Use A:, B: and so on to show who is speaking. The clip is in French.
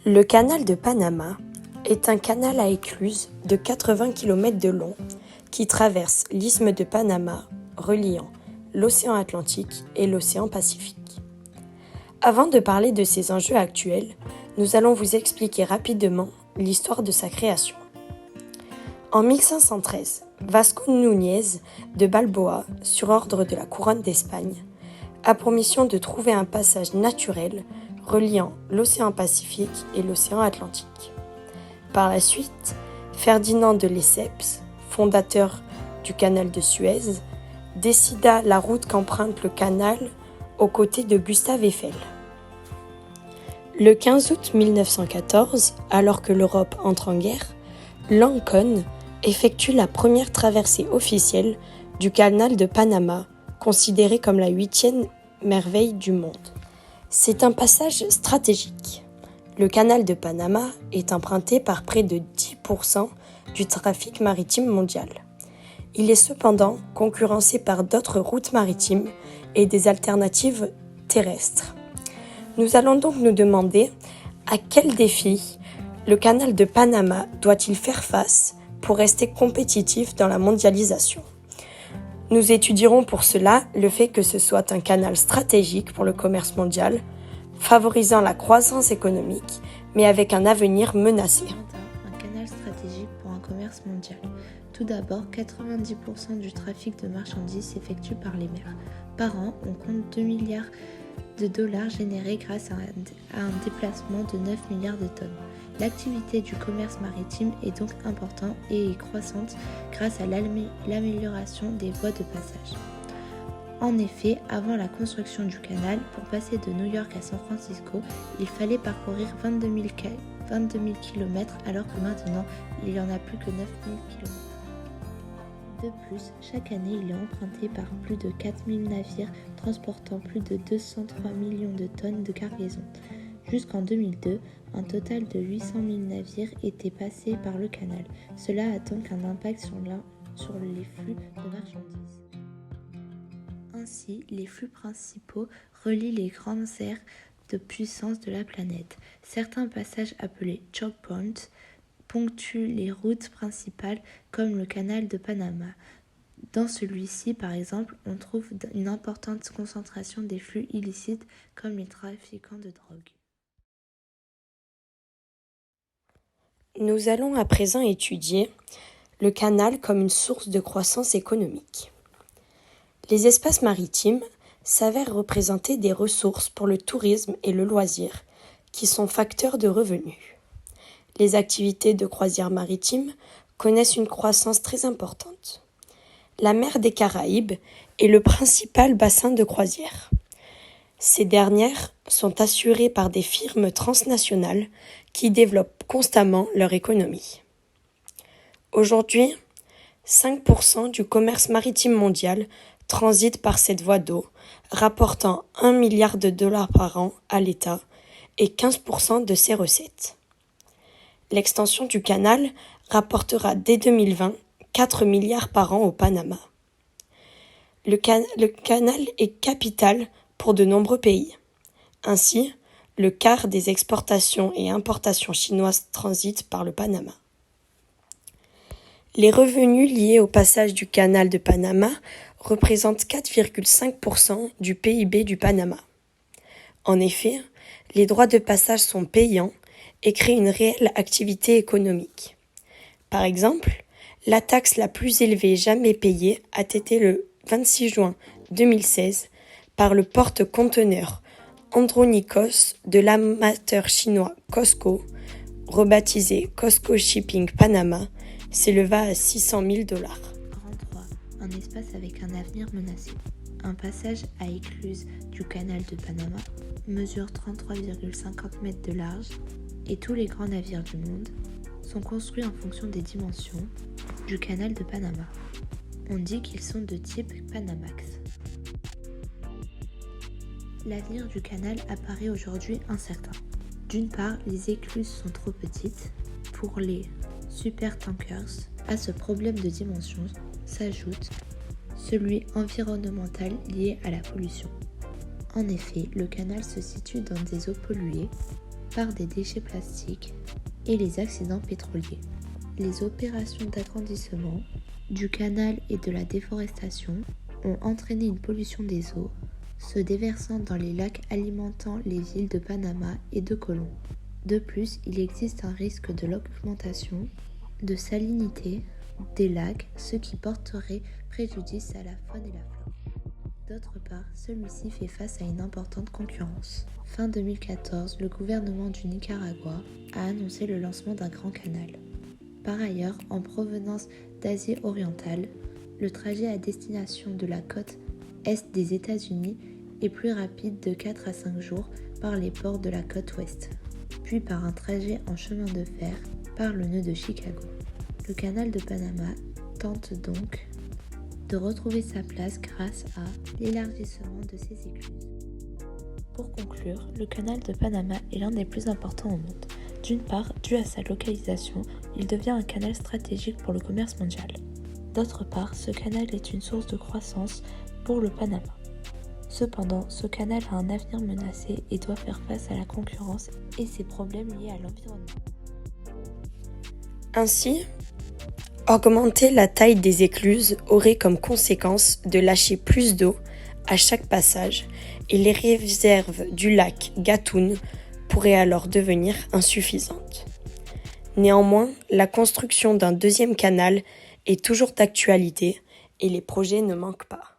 A: Le canal de Panama est un canal à écluse de 80 km de long qui traverse l'isthme de Panama, reliant l'océan Atlantique et l'océan Pacifique. Avant de parler de ses enjeux actuels, nous allons vous expliquer rapidement l'histoire de sa création. En 1513, Vasco Núñez de Balboa, sur ordre de la couronne d'Espagne, a pour mission de trouver un passage naturel reliant l'océan Pacifique et l'océan Atlantique. Par la suite, Ferdinand de Lesseps, fondateur du canal de Suez, décida la route qu'emprunte le canal aux côtés de Gustave Eiffel. Le 15 août 1914, alors que l'Europe entre en guerre, Lincoln effectue la première traversée officielle du canal de Panama, considéré comme la 8e merveille du monde. C'est un passage stratégique. Le canal de Panama est emprunté par près de 10% du trafic maritime mondial. Il est cependant concurrencé par d'autres routes maritimes et des alternatives terrestres. Nous allons donc nous demander à quel défi le canal de Panama doit-il faire face pour rester compétitif dans la mondialisation. Nous étudierons pour cela le fait que ce soit un canal stratégique pour le commerce mondial, favorisant la croissance économique, mais avec un avenir menacé.
B: Un canal stratégique pour un commerce mondial. Tout d'abord, 90% du trafic de marchandises s'effectue par les mers. Par an, on compte 2 milliards de dollars générés grâce à un déplacement de 9 milliards de tonnes. L'activité du commerce maritime est donc importante et croissante grâce à l'amélioration des voies de passage. En effet, avant la construction du canal, pour passer de New York à San Francisco, il fallait parcourir 22 000 km alors que maintenant, il n'y en a plus que 9 000 km. De plus, chaque année, il est emprunté par plus de 4 000 navires transportant plus de 203 millions de tonnes de cargaison. Jusqu'en 2002, un total de 800 000 navires étaient passés par le canal. Cela a donc un impact sur les flux de marchandises. Ainsi, les flux principaux relient les grandes aires de puissance de la planète. Certains passages appelés choke points ponctuent les routes principales comme le canal de Panama. Dans celui-ci, par exemple, on trouve une importante concentration des flux illicites comme les trafiquants de drogue.
A: Nous allons à présent étudier le canal comme une source de croissance économique. Les espaces maritimes s'avèrent représenter des ressources pour le tourisme et le loisir, qui sont facteurs de revenus. Les activités de croisière maritime connaissent une croissance très importante. La mer des Caraïbes est le principal bassin de croisière. Ces dernières sont assurées par des firmes transnationales qui développent constamment leur économie. Aujourd'hui, 5% du commerce maritime mondial transite par cette voie d'eau, rapportant 1 milliard de dollars par an à l'État et 15% de ses recettes. L'extension du canal rapportera dès 2020 4 milliards par an au Panama. Le canal est capital pour de nombreux pays. Ainsi, le quart des exportations et importations chinoises transitent par le Panama. Les revenus liés au passage du canal de Panama représentent 4,5% du PIB du Panama. En effet, les droits de passage sont payants et créent une réelle activité économique. Par exemple, la taxe la plus élevée jamais payée a été le 26 juin 2016 par le porte-conteneurs Andronikos de l'amateur chinois COSCO, rebaptisé COSCO Shipping Panama, s'éleva à 600 000 $.
B: 43. Un espace avec un avenir menacé. Un passage à écluse du canal de Panama mesure 33,50 mètres de large et tous les grands navires du monde sont construits en fonction des dimensions du canal de Panama. On dit qu'ils sont de type Panamax. L'avenir du canal apparaît aujourd'hui incertain. D'une part, les écluses sont trop petites pour les supertankers. À ce problème de dimension s'ajoute celui environnemental lié à la pollution. En effet, le canal se situe dans des eaux polluées par des déchets plastiques et les accidents pétroliers. Les opérations d'agrandissement du canal et de la déforestation ont entraîné une pollution des eaux, se déversant dans les lacs alimentant les villes de Panama et de Colón. De plus, il existe un risque de l'augmentation de salinité des lacs, ce qui porterait préjudice à la faune et la flore. D'autre part, celui-ci fait face à une importante concurrence. Fin 2014, le gouvernement du Nicaragua a annoncé le lancement d'un grand canal. Par ailleurs, en provenance d'Asie orientale, le trajet à destination de la côte est des États-Unis est plus rapide de 4 à 5 jours par les ports de la côte ouest, puis par un trajet en chemin de fer par le nœud de Chicago. Le canal de Panama tente donc de retrouver sa place grâce à l'élargissement de ses écluses. Pour conclure, le canal de Panama est l'un des plus importants au monde. D'une part, dû à sa localisation, il devient un canal stratégique pour le commerce mondial. D'autre part, ce canal est une source de croissance pour le Panama. Cependant, ce canal a un avenir menacé et doit faire face à la concurrence et ses problèmes liés à l'environnement.
A: Ainsi, augmenter la taille des écluses aurait comme conséquence de lâcher plus d'eau à chaque passage et les réserves du lac Gatún pourraient alors devenir insuffisantes. Néanmoins, la construction d'un deuxième canal est toujours d'actualité et les projets ne manquent pas.